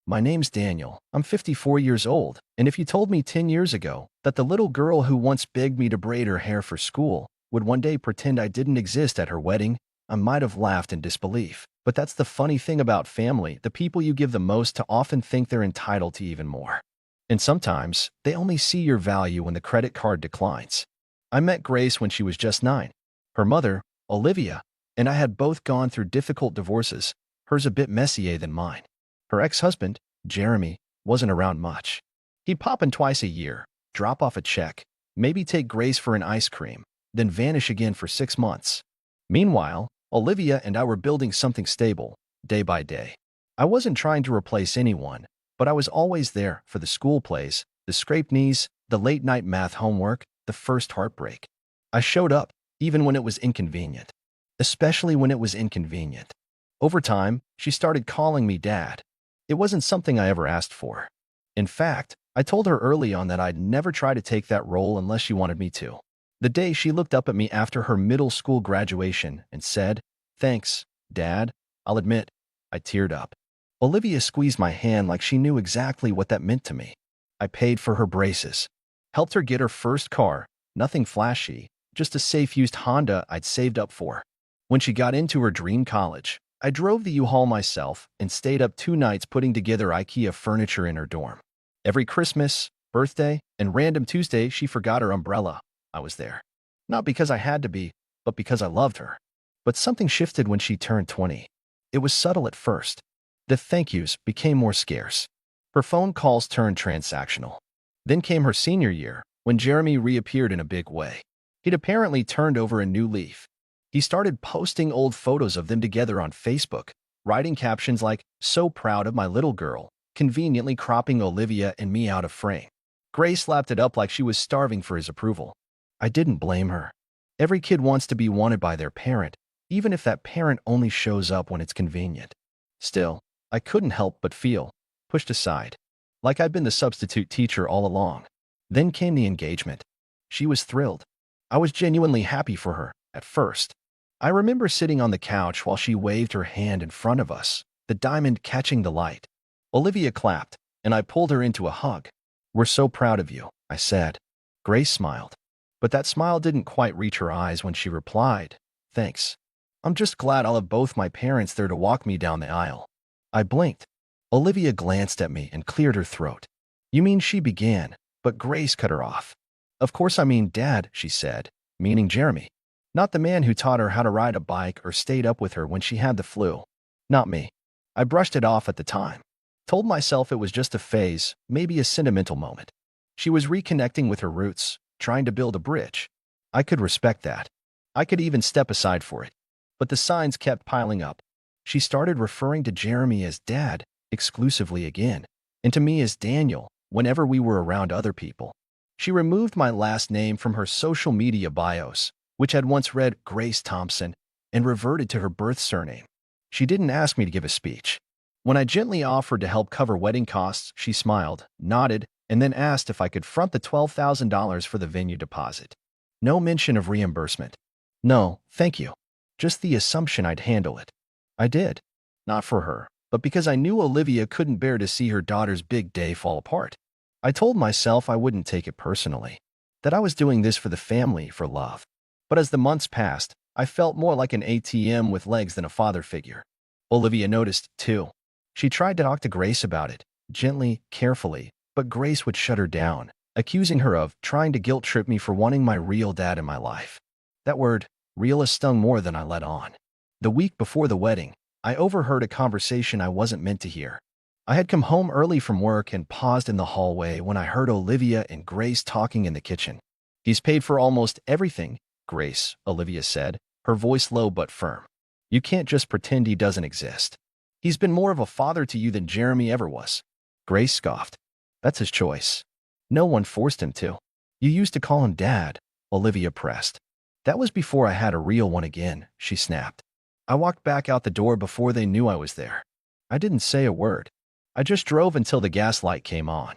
My name's Daniel. I'm 54 years old, and if you told me 10 years ago that the little girl who once begged me to braid her hair for school would one day pretend I didn't exist at her wedding, I might have laughed in disbelief. But that's the funny thing about family. The people you give the most to often think they're entitled to even more. And sometimes, they only see your value when the credit card declines. I met Grace when she was just 9. Her mother, Olivia, and I had both gone through difficult divorces, hers a bit messier than mine. Her ex-husband, Jeremy, wasn't around much. He'd pop in twice a year, drop off a check, maybe take Grace for an ice cream, then vanish again for 6 months. Meanwhile, Olivia and I were building something stable, day by day. I wasn't trying to replace anyone, but I was always there for the school plays, the scraped knees, the late-night math homework, the first heartbreak. I showed up, even when it was inconvenient. Especially when it was inconvenient. Over time, she started calling me Dad. It wasn't something I ever asked for. In fact, I told her early on that I'd never try to take that role unless she wanted me to. The day she looked up at me after her middle school graduation and said, "Thanks, Dad," I'll admit, I teared up. Olivia squeezed my hand like she knew exactly what that meant to me. I paid for her braces, helped her get her first car, nothing flashy, just a safe-used Honda I'd saved up for. When she got into her dream college, I drove the U-Haul myself and stayed up 2 nights putting together IKEA furniture in her dorm. Every Christmas, birthday, and random Tuesday she forgot her umbrella, I was there. Not because I had to be, but because I loved her. But something shifted when she turned 20. It was subtle at first. The thank yous became more scarce. Her phone calls turned transactional. Then came her senior year, when Jeremy reappeared in a big way. He'd apparently turned over a new leaf. He started posting old photos of them together on Facebook, writing captions like, "So proud of my little girl," conveniently cropping Olivia and me out of frame. Grace lapped it up like she was starving for his approval. I didn't blame her. Every kid wants to be wanted by their parent, even if that parent only shows up when it's convenient. Still, I couldn't help but feel pushed aside, like I'd been the substitute teacher all along. Then came the engagement. She was thrilled. I was genuinely happy for her, at first. I remember sitting on the couch while she waved her hand in front of us, the diamond catching the light. Olivia clapped, and I pulled her into a hug. "We're so proud of you," I said. Grace smiled. But that smile didn't quite reach her eyes when she replied, "Thanks. I'm just glad I'll have both my parents there to walk me down the aisle." I blinked. Olivia glanced at me and cleared her throat. "You mean," she began, but Grace cut her off. "Of course I mean Dad," she said, meaning Jeremy. Not the man who taught her how to ride a bike or stayed up with her when she had the flu. Not me. I brushed it off at the time. Told myself it was just a phase, maybe a sentimental moment. She was reconnecting with her roots, trying to build a bridge. I could respect that. I could even step aside for it. But the signs kept piling up. She started referring to Jeremy as Dad, exclusively again, and to me as Daniel, whenever we were around other people. She removed my last name from her social media bios, which had once read Grace Thompson, and reverted to her birth surname. She didn't ask me to give a speech. When I gently offered to help cover wedding costs, she smiled, nodded, and then asked if I could front the $12,000 for the venue deposit. No mention of reimbursement. No, thank you. Just the assumption I'd handle it. I did. Not for her, but because I knew Olivia couldn't bear to see her daughter's big day fall apart. I told myself I wouldn't take it personally, that I was doing this for the family, for love. But as the months passed, I felt more like an ATM with legs than a father figure. Olivia noticed, too. She tried to talk to Grace about it, gently, carefully, but Grace would shut her down, accusing her of trying to guilt-trip me for wanting my real dad in my life. That word, real, stung more than I let on. The week before the wedding, I overheard a conversation I wasn't meant to hear. I had come home early from work and paused in the hallway when I heard Olivia and Grace talking in the kitchen. "He's paid for almost everything, Grace," Olivia said, her voice low but firm. "You can't just pretend he doesn't exist. He's been more of a father to you than Jeremy ever was." Grace scoffed. "That's his choice. No one forced him to." "You used to call him Dad," Olivia pressed. "That was before I had a real one again," she snapped. I walked back out the door before they knew I was there. I didn't say a word. I just drove until the gas light came on.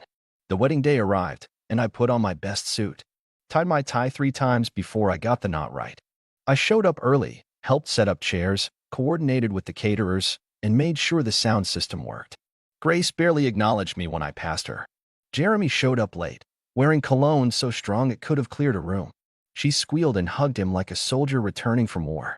The wedding day arrived, and I put on my best suit. Tied my tie 3 times before I got the knot right. I showed up early, helped set up chairs, coordinated with the caterers, and made sure the sound system worked. Grace barely acknowledged me when I passed her. Jeremy showed up late, wearing cologne so strong it could have cleared a room. She squealed and hugged him like a soldier returning from war.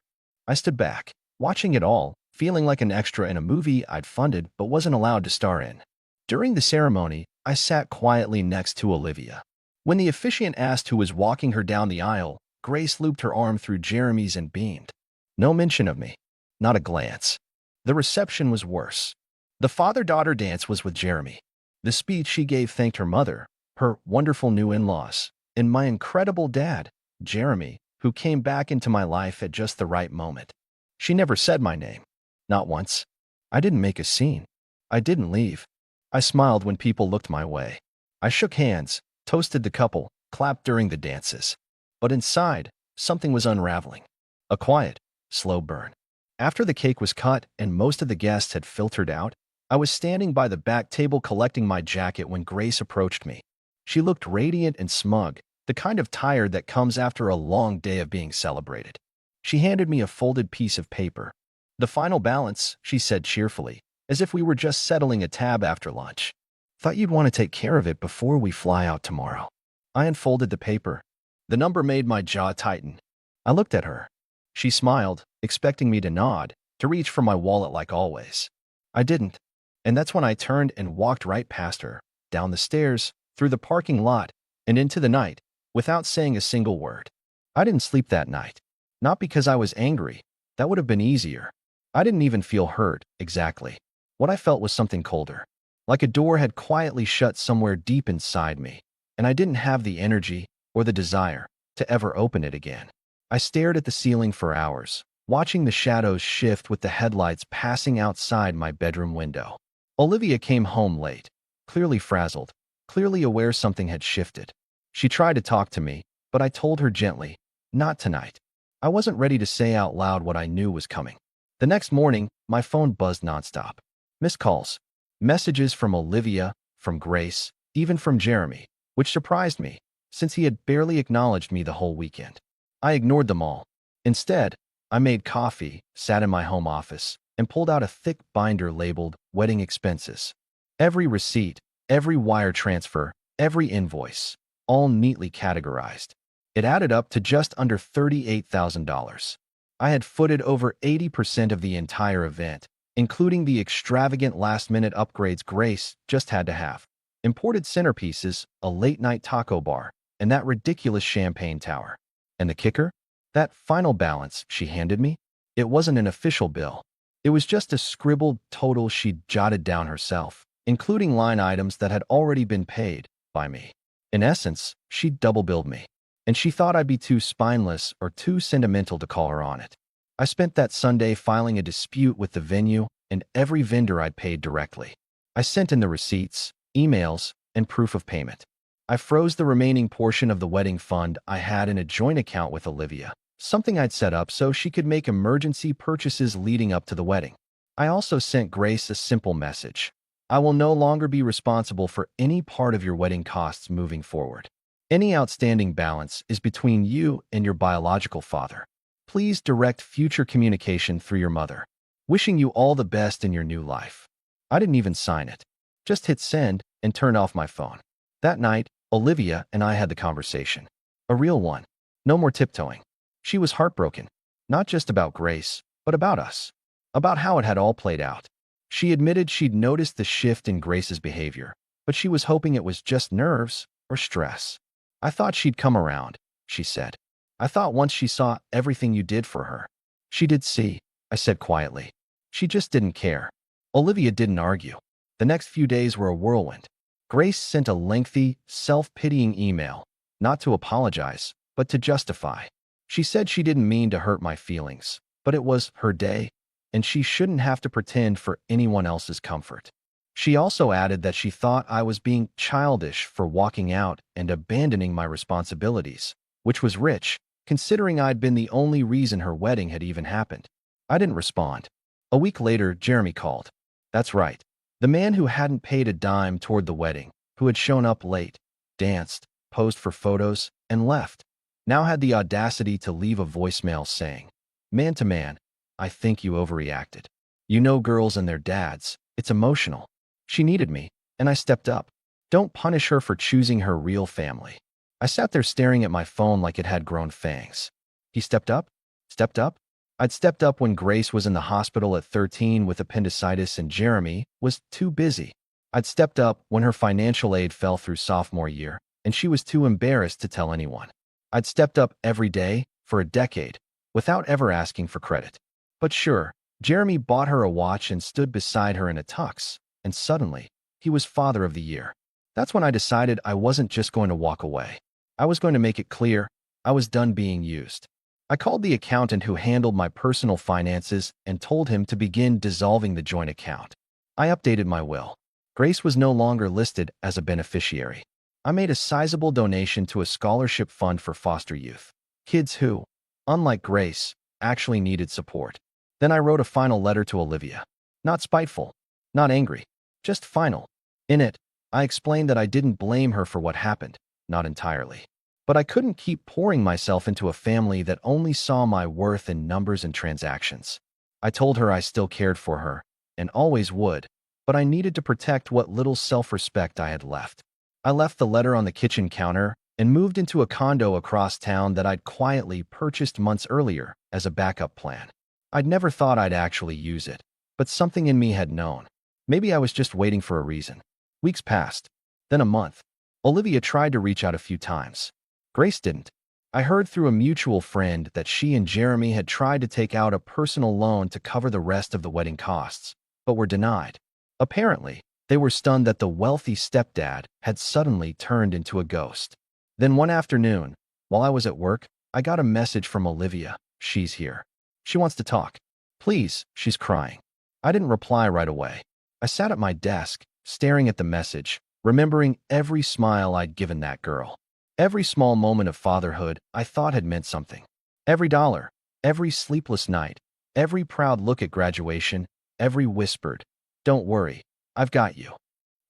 I stood back, watching it all, feeling like an extra in a movie I'd funded but wasn't allowed to star in. During the ceremony, I sat quietly next to Olivia. When the officiant asked who was walking her down the aisle, Grace looped her arm through Jeremy's and beamed. No mention of me. Not a glance. The reception was worse. The father-daughter dance was with Jeremy. The speech she gave thanked her mother, her wonderful new in-laws, and my incredible dad, Jeremy, who came back into my life at just the right moment. She never said my name. Not once. I didn't make a scene. I didn't leave. I smiled when people looked my way. I shook hands, toasted the couple, clapped during the dances. But inside, something was unraveling. A quiet, slow burn. After the cake was cut and most of the guests had filtered out, I was standing by the back table collecting my jacket when Grace approached me. She looked radiant and smug, the kind of tired that comes after a long day of being celebrated. She handed me a folded piece of paper. The final balance, she said cheerfully, as if we were just settling a tab after lunch. Thought you'd want to take care of it before we fly out tomorrow. I unfolded the paper. The number made my jaw tighten. I looked at her. She smiled, expecting me to nod, to reach for my wallet like always. I didn't. And that's when I turned and walked right past her, down the stairs, through the parking lot, and into the night, without saying a single word. I didn't sleep that night. Not because I was angry. That would have been easier. I didn't even feel hurt, exactly. What I felt was something colder. Like a door had quietly shut somewhere deep inside me, and I didn't have the energy or the desire to ever open it again. I stared at the ceiling for hours, watching the shadows shift with the headlights passing outside my bedroom window. Olivia came home late, clearly frazzled, clearly aware something had shifted. She tried to talk to me, but I told her gently, not tonight. I wasn't ready to say out loud what I knew was coming. The next morning, my phone buzzed nonstop. Missed calls, messages from Olivia, from Grace, even from Jeremy, which surprised me, since he had barely acknowledged me the whole weekend. I ignored them all. Instead, I made coffee, sat in my home office, and pulled out a thick binder labeled Wedding Expenses. Every receipt, every wire transfer, every invoice, all neatly categorized. It added up to just under $38,000. I had footed over 80% of the entire event, including the extravagant last-minute upgrades Grace just had to have. Imported centerpieces, a late-night taco bar, and that ridiculous champagne tower. And the kicker? That final balance she handed me? It wasn't an official bill. It was just a scribbled total she'd jotted down herself, including line items that had already been paid by me. In essence, she'd double-billed me. And she thought I'd be too spineless or too sentimental to call her on it. I spent that Sunday filing a dispute with the venue and every vendor I'd paid directly. I sent in the receipts, emails, and proof of payment. I froze the remaining portion of the wedding fund I had in a joint account with Olivia, something I'd set up so she could make emergency purchases leading up to the wedding. I also sent Grace a simple message. I will no longer be responsible for any part of your wedding costs moving forward. Any outstanding balance is between you and your biological father. Please direct future communication through your mother. Wishing you all the best in your new life. I didn't even sign it. Just hit send and turned off my phone. That night, Olivia and I had the conversation. A real one. No more tiptoeing. She was heartbroken. Not just about Grace, but about us. About how it had all played out. She admitted she'd noticed the shift in Grace's behavior, but she was hoping it was just nerves or stress. I thought she'd come around, she said. I thought once she saw everything you did for her. She did see, I said quietly. She just didn't care. Olivia didn't argue. The next few days were a whirlwind. Grace sent a lengthy, self-pitying email, not to apologize, but to justify. She said she didn't mean to hurt my feelings, but it was her day, and she shouldn't have to pretend for anyone else's comfort. She also added that she thought I was being childish for walking out and abandoning my responsibilities, which was rich, considering I'd been the only reason her wedding had even happened. I didn't respond. A week later, Jeremy called. That's right. The man who hadn't paid a dime toward the wedding, who had shown up late, danced, posed for photos, and left, now had the audacity to leave a voicemail saying, "Man to man, I think you overreacted. You know girls and their dads, it's emotional." She needed me, and I stepped up. Don't punish her for choosing her real family. I sat there staring at my phone like it had grown fangs. He stepped up? Stepped up? I'd stepped up when Grace was in the hospital at 13 with appendicitis and Jeremy was too busy. I'd stepped up when her financial aid fell through sophomore year, and she was too embarrassed to tell anyone. I'd stepped up every day for a decade without ever asking for credit. But sure, Jeremy bought her a watch and stood beside her in a tux, and suddenly, he was Father of the Year. That's when I decided I wasn't just going to walk away. I was going to make it clear I was done being used. I called the accountant who handled my personal finances and told him to begin dissolving the joint account. I updated my will. Grace was no longer listed as a beneficiary. I made a sizable donation to a scholarship fund for foster youth, kids who, unlike Grace, actually needed support. Then I wrote a final letter to Olivia. Not spiteful, not angry, just final. In it, I explained that I didn't blame her for what happened, not entirely. But I couldn't keep pouring myself into a family that only saw my worth in numbers and transactions. I told her I still cared for her, and always would, but I needed to protect what little self-respect I had left. I left the letter on the kitchen counter and moved into a condo across town that I'd quietly purchased months earlier as a backup plan. I'd never thought I'd actually use it, but something in me had known. Maybe I was just waiting for a reason. Weeks passed, then a month. Olivia tried to reach out a few times. Grace didn't. I heard through a mutual friend that she and Jeremy had tried to take out a personal loan to cover the rest of the wedding costs, but were denied. Apparently, they were stunned that the wealthy stepdad had suddenly turned into a ghost. Then one afternoon, while I was at work, I got a message from Olivia. She's here. She wants to talk. Please, she's crying. I didn't reply right away. I sat at my desk, staring at the message, remembering every smile I'd given that girl. Every small moment of fatherhood I thought had meant something. Every dollar, every sleepless night, every proud look at graduation, every whispered, "Don't worry, I've got you."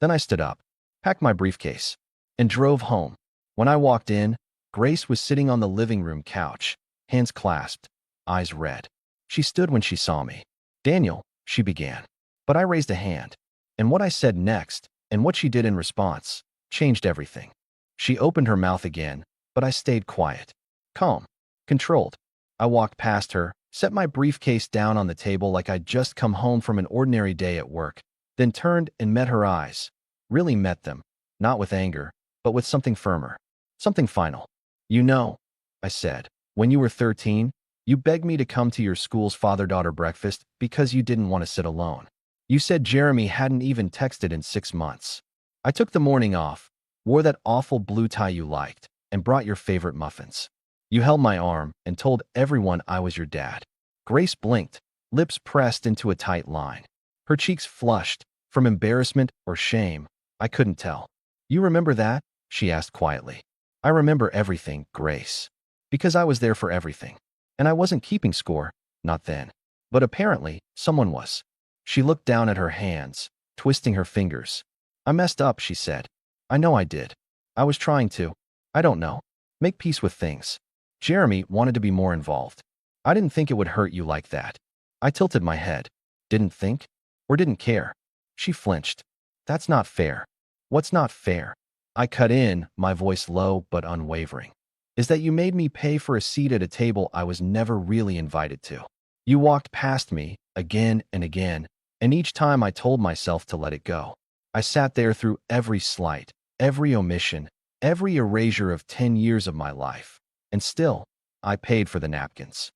Then I stood up, packed my briefcase, and drove home. When I walked in, Grace was sitting on the living room couch, hands clasped, eyes red. She stood when she saw me. "Daniel," she began. But I raised a hand, and what I said next, and what she did in response, changed everything. She opened her mouth again, but I stayed quiet, calm, controlled. I walked past her, set my briefcase down on the table like I'd just come home from an ordinary day at work, then turned and met her eyes. Really met them, not with anger, but with something firmer, something final. "You know," I said, "when you were 13, you begged me to come to your school's father-daughter breakfast because you didn't want to sit alone. You said Jeremy hadn't even texted in 6 months. I took the morning off, wore that awful blue tie you liked, and brought your favorite muffins. You held my arm and told everyone I was your dad." Grace blinked, lips pressed into a tight line. Her cheeks flushed, from embarrassment or shame, I couldn't tell. "You remember that?" she asked quietly. "I remember everything, Grace. Because I was there for everything. And I wasn't keeping score, not then. But apparently, someone was." She looked down at her hands, twisting her fingers. "I messed up," she said. "I know I did. I was trying to, I don't know, make peace with things. Jeremy wanted to be more involved. I didn't think it would hurt you like that." I tilted my head. "Didn't think? Or didn't care?" She flinched. "That's not fair." "What's not fair?" I cut in, my voice low but unwavering. "Is that you made me pay for a seat at a table I was never really invited to. You walked past me, again and again, and each time I told myself to let it go. I sat there through every slight, every omission, every erasure of 10 years of my life. And still, I paid for the napkins."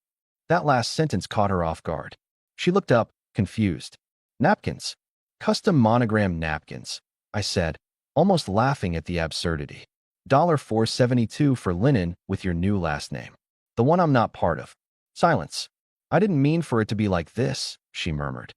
That last sentence caught her off guard. She looked up, confused. "Napkins? Custom monogram napkins," I said, almost laughing at the absurdity. $4.72 for linen with your new last name. The one I'm not part of." Silence. "I didn't mean for it to be like this," she murmured.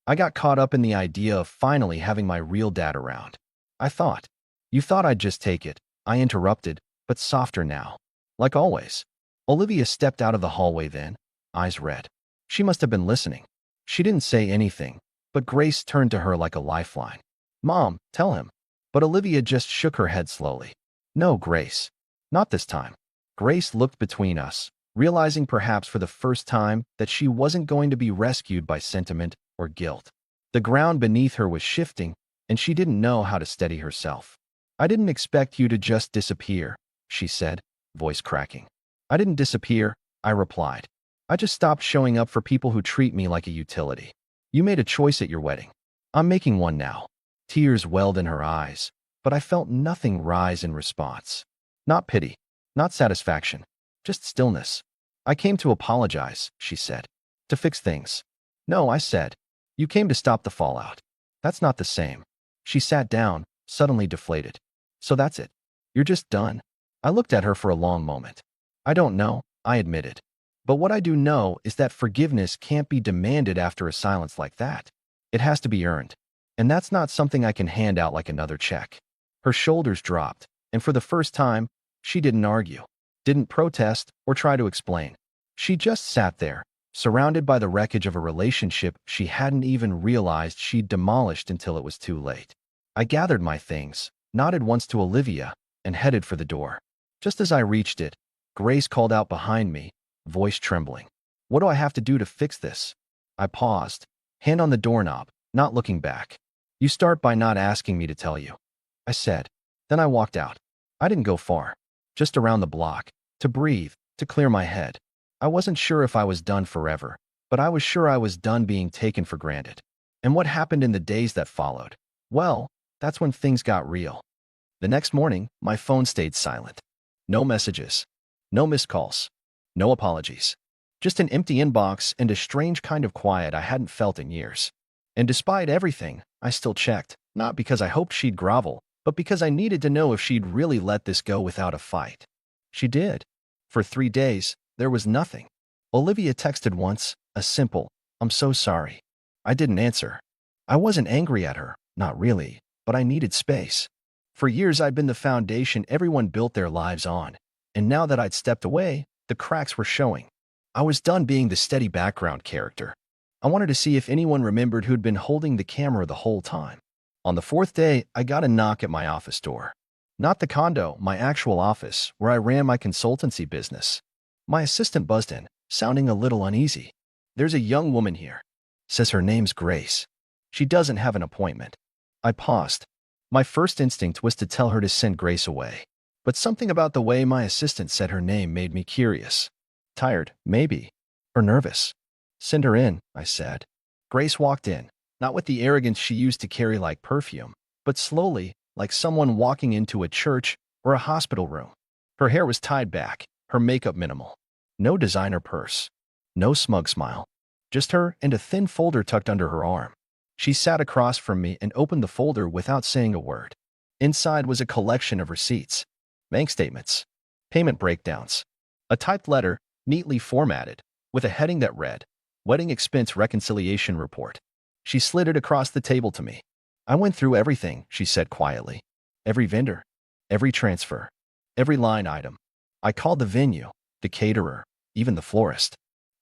I got caught up in the idea of finally having my real dad around. I thought. "You thought I'd just take it," I interrupted, but softer now. Like always. Olivia stepped out of the hallway then, eyes red. She must have been listening. She didn't say anything, but Grace turned to her like a lifeline. "Mom, tell him." But Olivia just shook her head slowly. "No, Grace. Not this time." Grace looked between us, realizing perhaps for the first time that she wasn't going to be rescued by sentiment or guilt. The ground beneath her was shifting, and she didn't know how to steady herself. I didn't expect you to just disappear, she said, voice cracking. I didn't disappear, I replied. I just stopped showing up for people who treat me like a utility. You made a choice at your wedding. I'm making one now. Tears welled in her eyes, but I felt nothing rise in response. Not pity, not satisfaction, just stillness. I came to apologize, she said. To fix things. No, I said. You came to stop the fallout. That's not the same. She sat down, suddenly deflated. So that's it. You're just done. I looked at her for a long moment. I don't know, I admitted. But what I do know is that forgiveness can't be demanded after a silence like that. It has to be earned. And that's not something I can hand out like another check. Her shoulders dropped, and for the first time, she didn't argue, didn't protest, or try to explain. She just sat there, surrounded by the wreckage of a relationship she hadn't even realized she'd demolished until it was too late. I gathered my things, nodded once to Olivia, and headed for the door. Just as I reached it, Grace called out behind me, voice trembling. What do I have to do to fix this? I paused, hand on the doorknob, not looking back. You start by not asking me to tell you, I said. Then I walked out. I didn't go far, just around the block, to breathe, to clear my head. I wasn't sure if I was done forever, but I was sure I was done being taken for granted. And what happened in the days that followed? Well, that's when things got real. The next morning, my phone stayed silent. No messages, no missed calls, no apologies. Just an empty inbox and a strange kind of quiet I hadn't felt in years. And despite everything, I still checked, not because I hoped she'd grovel, but because I needed to know if she'd really let this go without a fight. She did. For 3 days, there was nothing. Olivia texted once, a simple, I'm so sorry. I didn't answer. I wasn't angry at her, not really, but I needed space. For years I'd been the foundation everyone built their lives on, and now that I'd stepped away, the cracks were showing. I was done being the steady background character. I wanted to see if anyone remembered who'd been holding the camera the whole time. On the 4th day, I got a knock at my office door. Not the condo, my actual office, where I ran my consultancy business. My assistant buzzed in, sounding a little uneasy. There's a young woman here. Says her name's Grace. She doesn't have an appointment. I paused. My first instinct was to tell her to send Grace away. But something about the way my assistant said her name made me curious. Tired, maybe. Or nervous. Send her in, I said. Grace walked in, not with the arrogance she used to carry like perfume, but slowly, like someone walking into a church or a hospital room. Her hair was tied back, her makeup minimal. No designer purse. No smug smile. Just her and a thin folder tucked under her arm. She sat across from me and opened the folder without saying a word. Inside was a collection of receipts, bank statements, payment breakdowns, a typed letter, neatly formatted, with a heading that read, Wedding Expense Reconciliation Report. She slid it across the table to me. I went through everything, she said quietly. Every vendor, every transfer, every line item. I called the venue, the caterer, even the florist.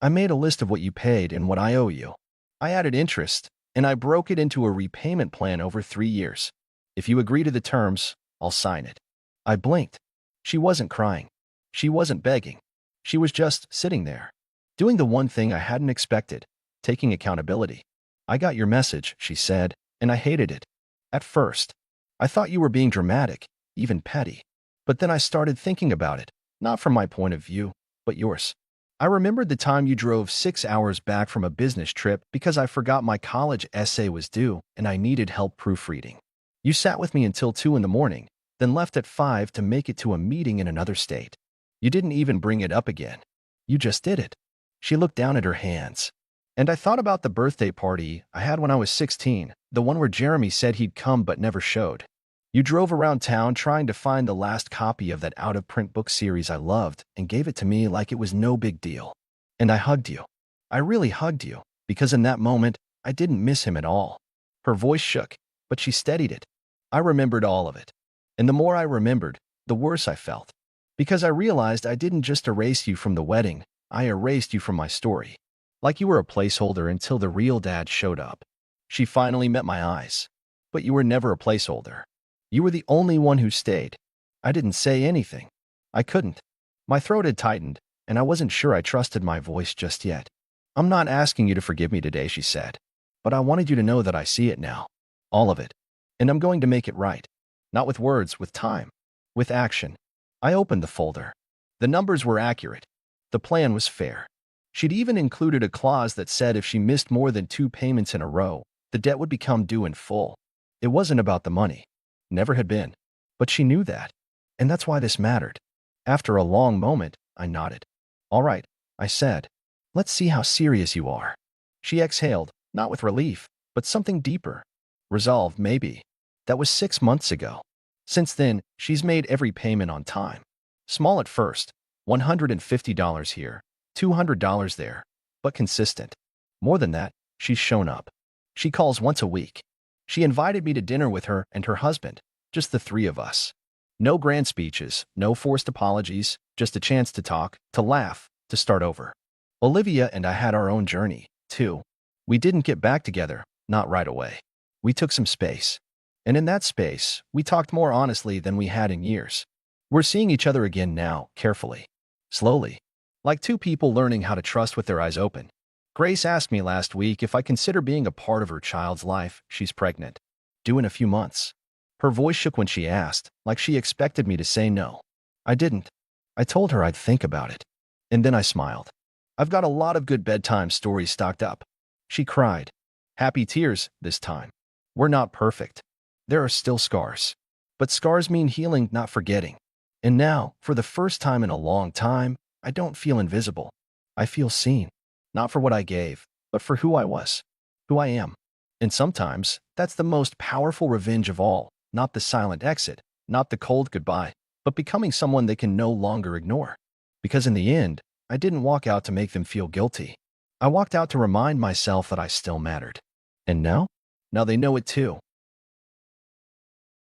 I made a list of what you paid and what I owe you. I added interest, and I broke it into a repayment plan over 3 years. If you agree to the terms, I'll sign it. I blinked. She wasn't crying. She wasn't begging. She was just sitting there, doing the one thing I hadn't expected, taking accountability. I got your message, she said, and I hated it. At first, I thought you were being dramatic, even petty. But then I started thinking about it, not from my point of view, but yours. I remembered the time you drove 6 hours back from a business trip because I forgot my college essay was due and I needed help proofreading. You sat with me until 2 in the morning, then left at 5 to make it to a meeting in another state. You didn't even bring it up again. You just did it. She looked down at her hands. And I thought about the birthday party I had when I was 16, the one where Jeremy said he'd come but never showed. You drove around town trying to find the last copy of that out-of-print book series I loved and gave it to me like it was no big deal. And I hugged you. I really hugged you, because in that moment, I didn't miss him at all. Her voice shook, but she steadied it. I remembered all of it. And the more I remembered, the worse I felt. Because I realized I didn't just erase you from the wedding, I erased you from my story. Like you were a placeholder until the real dad showed up. She finally met my eyes. But you were never a placeholder. You were the only one who stayed. I didn't say anything. I couldn't. My throat had tightened, and I wasn't sure I trusted my voice just yet. I'm not asking you to forgive me today, she said. But I wanted you to know that I see it now. All of it. And I'm going to make it right. Not with words, with time. With action. I opened the folder. The numbers were accurate. The plan was fair. She'd even included a clause that said if she missed more than 2 payments in a row, the debt would become due in full. It wasn't about the money. Never had been. But she knew that. And that's why this mattered. After a long moment, I nodded. All right, I said. Let's see how serious you are. She exhaled, not with relief, but something deeper. Resolve, maybe. That was 6 months ago. Since then, she's made every payment on time. Small at first, $150 here, $200 there, but consistent. More than that, she's shown up. She calls once a week. She invited me to dinner with her and her husband, just the 3 of us. No grand speeches, no forced apologies, just a chance to talk, to laugh, to start over. Olivia and I had our own journey, too. We didn't get back together, not right away. We took some space. And in that space, we talked more honestly than we had in years. We're seeing each other again now, carefully. Slowly. Like 2 people learning how to trust with their eyes open. Grace asked me last week if I consider being a part of her child's life. She's pregnant. Due in a few months. Her voice shook when she asked, like she expected me to say no. I didn't. I told her I'd think about it. And then I smiled. I've got a lot of good bedtime stories stocked up. She cried. Happy tears, this time. We're not perfect. There are still scars. But scars mean healing, not forgetting. And now, for the first time in a long time, I don't feel invisible. I feel seen. Not for what I gave, but for who I was. Who I am. And sometimes, that's the most powerful revenge of all. Not the silent exit, not the cold goodbye, but becoming someone they can no longer ignore. Because in the end, I didn't walk out to make them feel guilty. I walked out to remind myself that I still mattered. And now? Now they know it too.